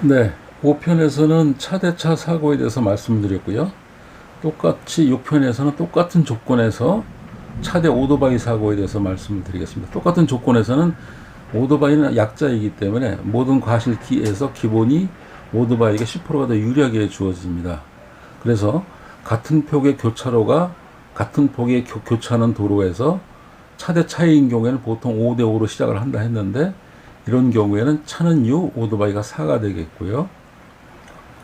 네, 5편에서는 차대차 사고에 대해서 말씀드렸고요. 똑같이 6편에서는 똑같은 조건에서 차대 오토바이 사고에 대해서 말씀을 드리겠습니다. 똑같은 조건에서는 오토바이는 약자이기 때문에 모든 과실키에서 기본이 오토바이에게 10%가 더 유리하게 주어집니다. 그래서 같은 폭의 교차로가 같은 폭의 교차하는 도로에서 차대 차이인 경우에는 보통 5대5로 시작을 한다 했는데, 이런 경우에는 차는 6, 오토바이가 4가 되겠고요.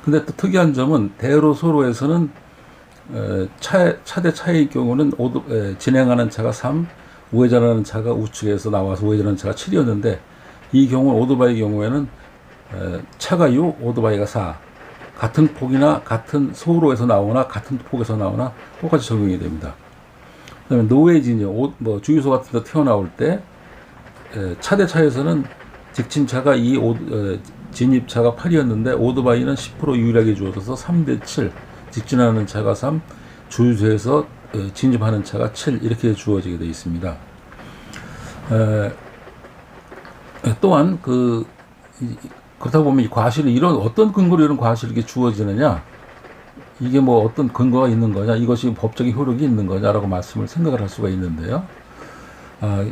근데 또 특이한 점은 대로소로에서는 차대 차이의 경우는 진행하는 차가 3, 우회전하는 차가 우측에서 나와서 우회전하는 차가 7이었는데, 이 경우 오토바이 경우에는 차가 6, 오토바이가 4, 같은 폭이나 같은 소로에서 나오나 같은 폭에서 나오나 똑같이 적용이 됩니다. 그다음에 노웨이진이요, 주유소 같은 데 튀어나올 때 차대 차에서는 직진차가 진입차가 8이었는데 오토바이는 10% 유리하게 주어져서 3대 7, 직진하는 차가 3, 주유소에서 진입하는 차가 7, 이렇게 주어지게 되어 있습니다. 또한 그렇다 보면 이 과실이 어떤 근거로 이런 과실이 이렇게 주어지느냐, 이게 뭐 어떤 근거가 있는 거냐, 이것이 법적인 효력이 있는 거냐라고 생각을 할 수가 있는데요.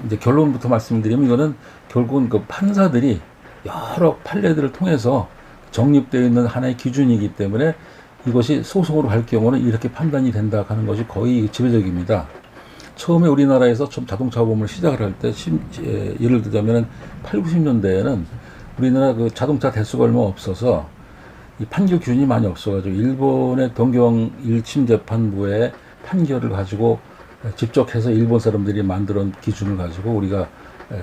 이제 결론부터 말씀드리면, 이거는 결국은 그 판사들이 여러 판례들을 통해서 정립되어 있는 하나의 기준이기 때문에 이것이 소송으로 갈 경우는 이렇게 판단이 된다 하는 것이 거의 지배적입니다. 처음에 우리나라에서 자동차 보험을 시작을 할 때, 예를 들자면 8, 90년대에는 우리나라 그 자동차 대수가 얼마 없어서 이 판결 기준이 많이 없어가지고 일본의 동경 1심 재판부의 판결을 가지고 직접 해서 일본 사람들이 만들어온 기준을 가지고 우리가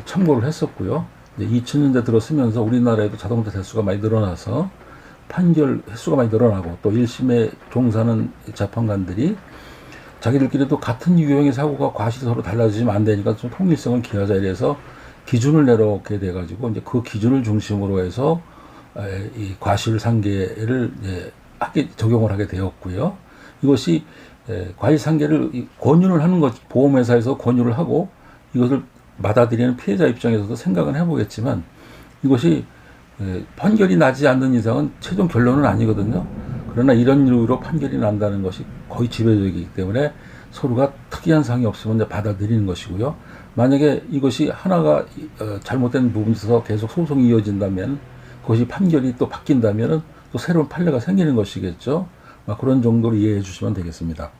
참고를 했었고요. 이제 2000년대 들어서면서 우리나라에도 자동차 대수가 많이 늘어나서 판결 횟수가 많이 늘어나고, 또 1심에 종사하는 재판관들이 자기들끼리도 같은 유형의 사고가 과실이 서로 달라지면 안 되니까 좀 통일성을 기하자, 이래서 기준을 내놓게 돼가지고 이제 그 기준을 중심으로 해서 이 과실 상계를 적용을 하게 되었고요. 이것이 과실 상계를 권유를 하는 것, 보험회사에서 권유를 하고 이것을 받아들이는 피해자 입장에서도 생각은 해보겠지만, 이것이 판결이 나지 않는 이상은 최종 결론은 아니거든요. 그러나 이런 이유로 판결이 난다는 것이 거의 지배적이기 때문에 서로가 특이한 사항이 없으면 이제 받아들이는 것이고요. 만약에 이것이 하나가 잘못된 부분이 있어서 계속 소송이 이어진다면, 그것이 판결이 또 바뀐다면 또 새로운 판례가 생기는 것이겠죠. 그런 정도로 이해해 주시면 되겠습니다.